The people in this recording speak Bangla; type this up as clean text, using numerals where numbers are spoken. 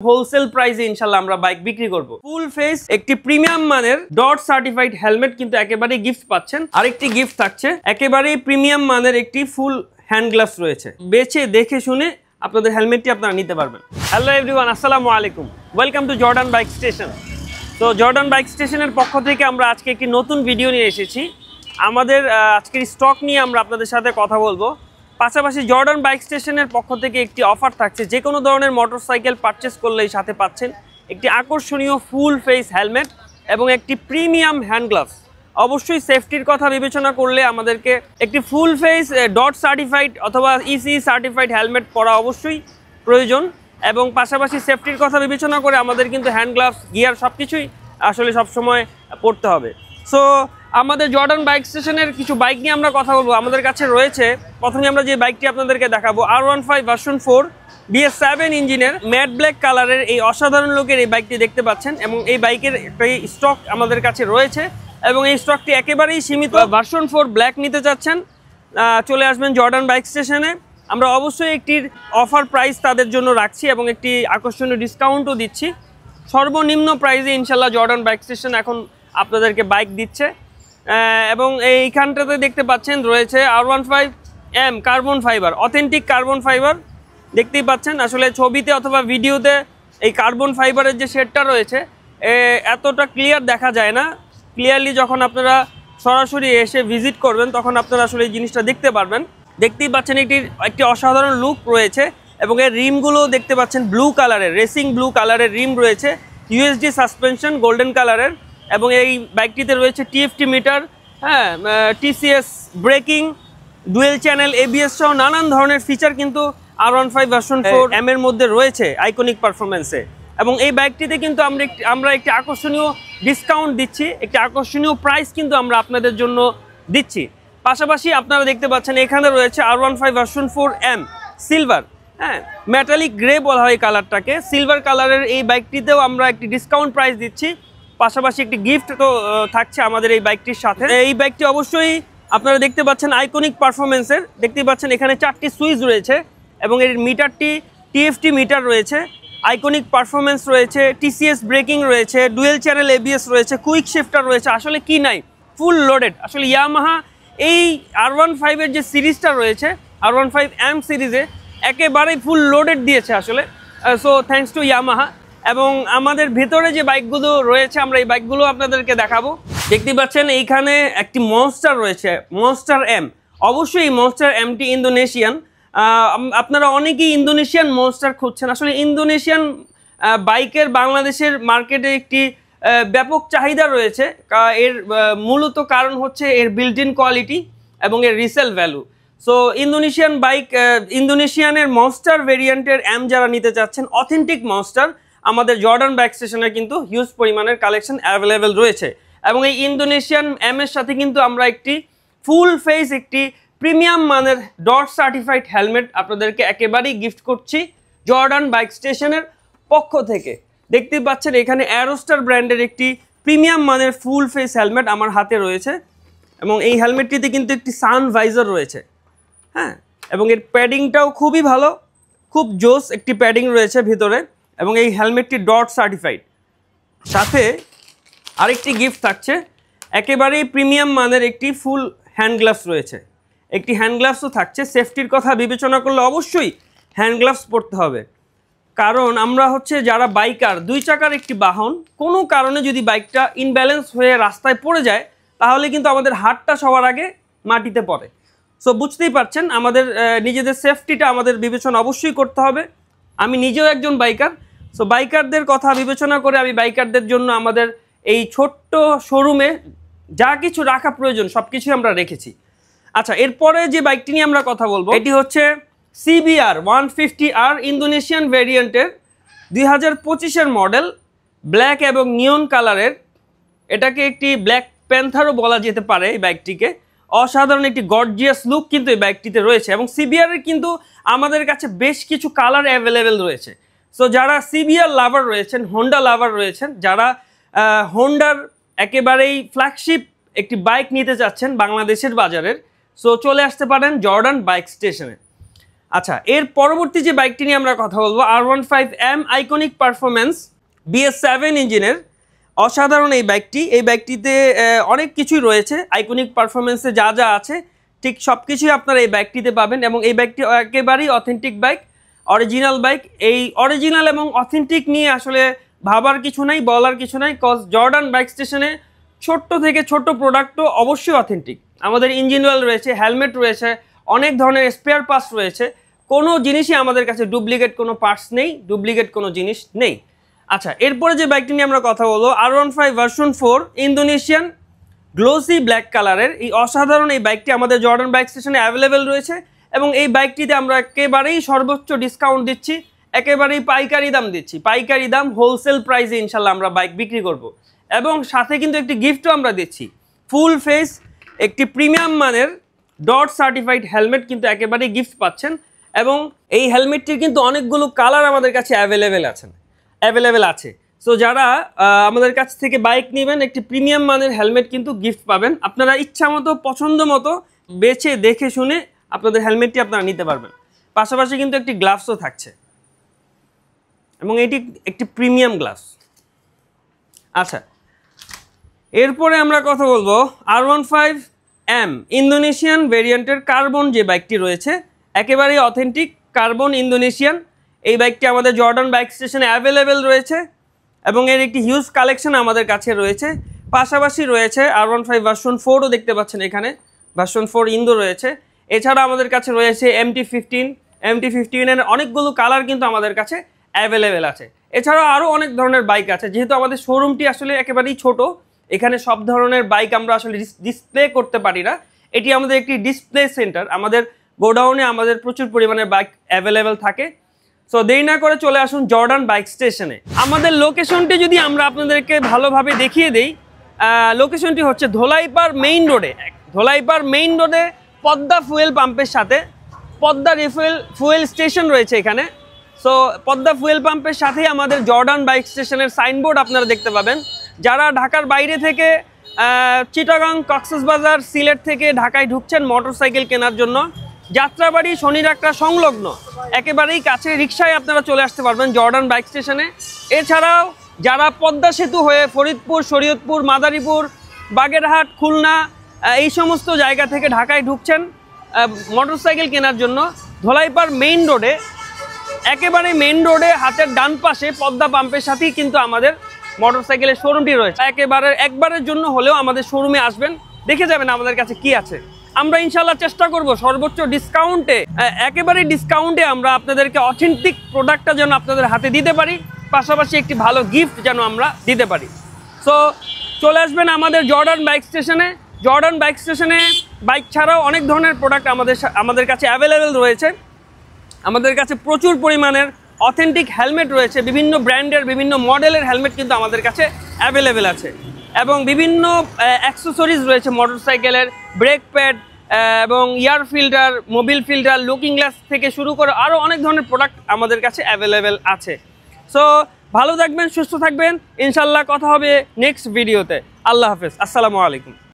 হোলসেল প্রাইসে ইনশাআল্লাহ আমরা বাইক বিক্রি করব। ফুল ফেস একটি প্রিমিয়াম মানের ডট সার্টিফাইড হেলমেট কিন্তু একেবারে গিফট পাচ্ছেন। আরেকটি গিফট থাকছে একেবারে প্রিমিয়াম মানের একটি ফুল হ্যান্ড গ্লাভস রয়েছে। বেছে দেখে শুনে আপনাদের হেলমেটটি আপনারা নিতে পারবেন। হ্যালো এভরিওয়ান, আসসালামু আলাইকুম, welcome to Jordan bike station. তো জর্ডান বাইক স্টেশনের পক্ষ থেকে আমরা আজকে একটি নতুন ভিডিও নিয়ে এসেছি। আমাদের আজকের স্টক নিয়ে আমরা আপনাদের সাথে কথা বলবো। পাশাপাশি জর্ডান বাইক স্টেশনের পক্ষ থেকে একটি অফার থাকছে, যে কোনো ধরনের মোটরসাইকেল পারচেস করলেই সাথে পাচ্ছেন একটি আকর্ষণীয় ফুল ফেস হেলমেট এবং একটি প্রিমিয়াম হ্যান্ড গ্লাভস। অবশ্যই সেফটির কথা বিবেচনা করলে আমাদেরকে একটি ফুল ফেস ডট সার্টিফাইড অথবা ইসি সার্টিফাইড হেলমেট পরা অবশ্যই প্রয়োজন, এবং পাশাপাশি সেফটির কথা বিবেচনা করে আমাদের কিন্তু হ্যান্ড গ্লাভস, গিয়ার সব কিছুই আসলে সবসময় পরতে হবে। সো আমাদের জর্ডান বাইক স্টেশনের কিছু বাইক নিয়ে আমরা কথা বলবো। আমাদের কাছে রয়েছে, প্রথমে আমরা যে বাইকটি আপনাদেরকে দেখাবো R15 ভার্সন 4 BS7 ইঞ্জিনের ম্যাট ব্ল্যাক কালারের এই অসাধারণ লুকের এই বাইকটি দেখতে পাচ্ছেন, এবং এই বাইকের একটি স্টক আমাদের কাছে রয়েছে এবং এই স্টকটি একেবারেই সীমিত। ভার্সন 4 ব্ল্যাক নিতে চাচ্ছেন, চলে আসবেন জর্ডান বাইক স্টেশনে। আমরা অবশ্যই একটি অফার প্রাইস তাদের জন্য রাখছি এবং একটি আকর্ষণীয় ডিসকাউন্টও দিচ্ছি। সর্বনিম্ন প্রাইসে ইনশাল্লাহ জর্ডান বাইক স্টেশন এখন আপনাদেরকে বাইক দিচ্ছে। এবং এইখানটাতে দেখতে পাচ্ছেন রয়েছে R15M carbon fibre, authentic carbon fibre দেখতেই পাচ্ছেন। আসলে ছবিতে অথবা ভিডিওতে এই কার্বন ফাইবারের যে শেডটা রয়েছে এতটা ক্লিয়ার দেখা যায় না। ক্লিয়ারলি যখন আপনারা সরাসরি এসে ভিজিট করবেন তখন আপনারা আসলে এই জিনিসটা দেখতে পারবেন। দেখতেই পাচ্ছেন একটি অসাধারণ লুক রয়েছে, এবং এর রিমগুলো দেখতে পাচ্ছেন ব্লু কালারের, রেসিং ব্লু কালারের রিম রয়েছে, USD সাসপেনশন গোল্ডেন কালারের, এবং এই বাইকটিতে রয়েছে TFT meter, TCS braking, dual channel ABS সহ নানান ধরনের ফিচার কিন্তু R15 ভার্সন 4M এর মধ্যে রয়েছে আইকনিক পারফরমেন্সে। এবং এই বাইকটিতে কিন্তু আমরা একটি আকর্ষণীয় ডিসকাউন্ট দিচ্ছি, একটি আকর্ষণীয় প্রাইস কিন্তু আমরা আপনাদের জন্য দিচ্ছি। পাশাপাশি আপনারা দেখতে পাচ্ছেন এখানে রয়েছে R15 version 4M silver, metallic grey বলা হয় এই কালারটাকে। সিলভার কালারের এই বাইকটিতেও আমরা একটি ডিসকাউন্ট প্রাইস দিচ্ছি, পাশাপাশি একটি গিফট তো থাকছে আমাদের এই বাইকটির সাথে। এই বাইকটি অবশ্যই আপনারা দেখতে পাচ্ছেন আইকনিক পারফরমেন্সের। দেখতে পাচ্ছেন এখানে 4টি সুইচ রয়েছে এবং এর মিটারটি TFT মিটার রয়েছে, আইকনিক পারফরমেন্স রয়েছে, TCS ব্রেকিং রয়েছে, ডুয়েল চ্যানেল ABS রয়েছে, কুইক শিফটার রয়েছে। আসলে কি নাই, ফুল লোডেড। আসলে ইয়ামাহা এই R15 এর যে সিরিজটা রয়েছে R15M সিরিজে একেবারেই ফুল লোডেড দিয়েছে আসলে। So thanks to Yamaha. এবং আমাদের ভেতরে যে বাইকগুলো রয়েছে আমরা এই বাইকগুলো আপনাদেরকে দেখাবো। দেখতে পাচ্ছেন এইখানে একটি মনস্টার রয়েছে, মনস্টার M। অবশ্যই এই মনস্টার Mটি ইন্দোনেশিয়ান। আপনারা অনেকেই ইন্দোনেশিয়ান মনস্টার খুঁজছেন। আসলে ইন্দোনেশিয়ান বাইকের বাংলাদেশের মার্কেটে একটি ব্যাপক চাহিদা রয়েছে। এর মূলত কারণ হচ্ছে এর বিল্ট ইন কোয়ালিটি এবং এর resale value. So Indonesian bike, ইন্দোনেশিয়ানের মনস্টার ভেরিয়েন্টের M যারা নিতে চাচ্ছেন, অথেন্টিক মনস্টার, আমাদের জর্ডান বাইক স্টেশনে কিন্তু হিউজ পরিমাণের কালেকশন অ্যাভেলেবেল রয়েছে। এবং এই ইন্দোনেশিয়ান M এর সাথে কিন্তু আমরা একটি ফুল ফেস একটি প্রিমিয়াম মানের ডট সার্টিফাইড হেলমেট আপনাদেরকে একেবারেই গিফট করছি জর্ডান বাইক স্টেশনের পক্ষ থেকে। দেখতেই পাচ্ছেন এখানে অ্যারোস্টার ব্র্যান্ডের একটি প্রিমিয়াম মানের ফুল ফেস হেলমেট আমার হাতে রয়েছে, এবং এই হেলমেটটিতে কিন্তু একটি সান ভাইজার রয়েছে, এবং এর প্যাডিংটাও খুবই ভালো, খুব জোস একটি প্যাডিং রয়েছে ভিতরে, এবং এই হেলমেটটি ডট সার্টিফাইড। সাথে আরেকটি গিফট থাকছে, একেবারেই প্রিমিয়াম মানের একটি ফুল হ্যান্ড গ্লাভস রয়েছে, একটি হ্যান্ড গ্লাভসও থাকছে। সেফটির কথা বিবেচনা করলে অবশ্যই হ্যান্ড গ্লাভস পরতে হবে, কারণ আমরা হচ্ছে যারা বাইকার, দুই চাকার একটি বাহন, কোনো কারণে যদি বাইকটা ইনব্যালেন্স হয়ে রাস্তায় পড়ে যায় তাহলে কিন্তু আমাদের হাতটা সবার আগে মাটিতে পড়ে। সো বুঝতেই পারছেন আমাদের নিজেদের সেফটিটা আমাদের বিবেচনা অবশ্যই করতে হবে। আমি নিজেও একজন বাইকার। সো বাইকারদের কথা বিবেচনা করে আমি বাইকারদের জন্য আমাদের এই ছোট্ট শোরুমে যা কিছু রাখা প্রয়োজন সব কিছুই আমরা রেখেছি। আচ্ছা, এরপরে যে বাইকটি নিয়ে আমরা কথা বলবো এটি হচ্ছে CBR 150R ইন্দোনেশিয়ান ভেরিয়েন্টের 2025-এর মডেল, ব্ল্যাক এবং নিয়ন কালারের। এটাকে একটি ব্ল্যাক প্যান্থারও বলা যেতে পারে এই বাইকটিকে। অসাধারণ একটি গর্জিয়াস লুক কিন্তু এই বাইকটিতে রয়েছে, এবং CBR এর কিন্তু আমাদের কাছে বেশ কিছু কালার অ্যাভেলেবেল রয়েছে। সো যারা CBR লাভার রয়েছেন, হোন্ডা লাভার রয়েছেন, যারা হোন্ডার একেবারেই ফ্ল্যাগশিপ একটি বাইক নিতে চাচ্ছেন বাংলাদেশের বাজারের, সো চলে আসতে পারেন জর্ডান বাইক স্টেশনে। আচ্ছা, এর পরবর্তী যে বাইকটি নিয়ে আমরা কথা বলবো R15M আইকনিক পারফরমেন্স BS7 ইঞ্জিনের অসাধারণ এই বাইকটিতে অনেক কিছুই রয়েছে। আইকনিক পারফরমেন্সে যা যা আছে ঠিক সব কিছুই আপনারা এই বাইকটিতে পাবেন এবং এই বাইকটি একেবারেই অথেন্টিক বাইক, অরিজিনাল বাইক। এই অরিজিনাল এবং অথেন্টিক নিয়ে আসলে ভাবার কিছু নাই, বলার কিছু নাই, কজ জর্ডান বাইক স্টেশনে ছোট্ট থেকে ছোট্ট প্রোডাক্টও অবশ্যই অথেন্টিক। আমাদের ইঞ্জিন অয়েল রয়েছে, হেলমেট রয়েছে, অনেক ধরনের স্পেয়ার পার্টস রয়েছে, কোনো জিনিসই আমাদের কাছে ডুপ্লিকেট কোনো পার্টস নেই, ডুপ্লিকেট কোনো জিনিস নেই। আচ্ছা, এরপরে যে বাইকটি নিয়ে আমরা কথা বলবো R15 version 4 Indonesian glossy black কালারের এই অসাধারণ এই বাইকটি আমাদের জর্ডান বাইক স্টেশনে অ্যাভেলেবেল রয়েছে এবং এই বাইকটিতে আমরা একেবারেই সর্বোচ্চ ডিসকাউন্ট দিচ্ছি, একেবারেই পাইকারি দাম দিচ্ছি, পাইকারি দাম হোলসেল প্রাইসে ইনশাল্লাহ আমরা বাইক বিক্রি করব এবং সাথে কিন্তু একটি গিফটও আমরা দিচ্ছি। ফুল ফেস একটি প্রিমিয়াম মানের ডট সার্টিফাইড হেলমেট কিন্তু একেবারেই গিফট পাচ্ছেন এবং এই হেলমেটটির কিন্তু অনেকগুলো কালার আমাদের কাছে অ্যাভেলেবেল আছে। সো যারা আমাদের কাছ থেকে বাইক নেবেন একটি প্রিমিয়াম মানের হেলমেট কিন্তু গিফট পাবেন। আপনারা ইচ্ছা মতো পছন্দ মতো বেছে দেখে শুনে আপনাদের হেলমেটটি আপনারা নিতে পারবেন। পাশাপাশি কিন্তু একটি গ্লাভসও থাকছে এবং এটি একটি প্রিমিয়াম গ্লাভস। আচ্ছা, এরপরে আমরা কথা বলবো R15M ইন্দোনেশিয়ান ভেরিয়েন্টের কার্বন যে বাইকটি রয়েছে, একেবারেই অথেন্টিক কার্বন ইন্দোনেশিয়ান। এই বাইকটি আমাদের জর্ডান বাইক স্টেশনে অ্যাভেলেবেল রয়েছে এবং এর একটি হিউজ কালেকশন আমাদের কাছে রয়েছে। পাশাপাশি রয়েছে R15 ভার্সন 4ও দেখতে পাচ্ছেন, এখানে ভার্সন 4 ইন্দো রয়েছে। এছাড়া আমাদের কাছে রয়েছে MT15 এর অনেকগুলো কালার কিন্তু আমাদের কাছে অ্যাভেলেবেল আছে। এছাড়াও আরও অনেক ধরনের বাইক আছে। যেহেতু আমাদের শোরুমটি আসলে একেবারেই ছোট, এখানে সব ধরনের বাইক আমরা আসলে ডিসপ্লে করতে পারি না। এটি আমাদের একটি ডিসপ্লে সেন্টার। আমাদের গোডাউনে আমাদের প্রচুর পরিমাণে বাইক অ্যাভেলেবেল থাকে। সো দেরি না করে চলে আসুন জর্ডান বাইক স্টেশনে। আমাদের লোকেশনটি যদি আমরা আপনাদেরকে ভালোভাবে দেখিয়ে দিই, লোকেশনটি হচ্ছে ধোলাইপাড় মেইন রোডে পদ্মা ফুয়েল পাম্পের সাথে পদ্মা ফুয়েল স্টেশন রয়েছে এখানে। সো পদ্মা ফুয়েল পাম্পের সাথেই আমাদের জর্ডান বাইক স্টেশনের সাইনবোর্ড আপনারা দেখতে পাবেন। যারা ঢাকার বাইরে থেকে চিটাগাং, কক্সবাজার, সিলেট থেকে ঢাকায় ঢুকছেন মোটরসাইকেল কেনার জন্য, যাত্রাবাড়ি শনিরাকড়া সংলগ্ন একেবারেই কাছে রিকশায় আপনারা চলে আসতে পারবেন জর্ডান বাইক স্টেশনে। এছাড়াও যারা পদ্মা সেতু হয়ে ফরিদপুর, শরীয়তপুর, মাদারীপুর, বাগেরহাট, খুলনা এই সমস্ত জায়গা থেকে ঢাকায় ঢুকছেন মোটরসাইকেল কেনার জন্য, ধোলাইপাড় মেইন রোডে একেবারে মেইন রোডে হাতের ডান পাশে পদ্মা পাম্পের সাথেই কিন্তু আমাদের মোটরসাইকেলের শোরুমটি রয়েছে। একবারের জন্য হলেও আমাদের শোরুমে আসবেন, দেখে যাবেন আমাদের কাছে কি আছে। আমরা ইনশাল্লাহ চেষ্টা করব সর্বোচ্চ ডিসকাউন্টে, একেবারে ডিসকাউন্টে আমরা আপনাদেরকে অথেন্টিক প্রোডাক্টটা যেন আপনাদের হাতে দিতে পারি, পাশাপাশি একটি ভালো গিফট যেন আমরা দিতে পারি। সো চলে আসবেন আমাদের জর্ডান বাইক স্টেশনে। জর্ডান বাইক স্টেশনে বাইক ছাড়াও অনেক ধরনের প্রোডাক্ট আমাদের কাছে অ্যাভেলেবেল রয়েছে। আমাদের কাছে প্রচুর পরিমাণের অথেন্টিক হেলমেট রয়েছে, বিভিন্ন ব্র্যান্ডের বিভিন্ন মডেলের হেলমেট কিন্তু আমাদের কাছে অ্যাভেলেবেল আছে এবং বিভিন্ন অ্যাক্সেসরিজ রয়েছে মোটরসাইকেলের, ব্রেক প্যাড এবং air filter, Mobil filter, looking glass থেকে শুরু করে আরও অনেক ধরনের প্রোডাক্ট আমাদের কাছে অ্যাভেলেবেল আছে। সো ভালো থাকবেন, সুস্থ থাকবেন, ইনশাল্লাহ কথা হবে নেক্সট ভিডিওতে। আল্লাহ হাফেজ, আসসালামু আলাইকুম।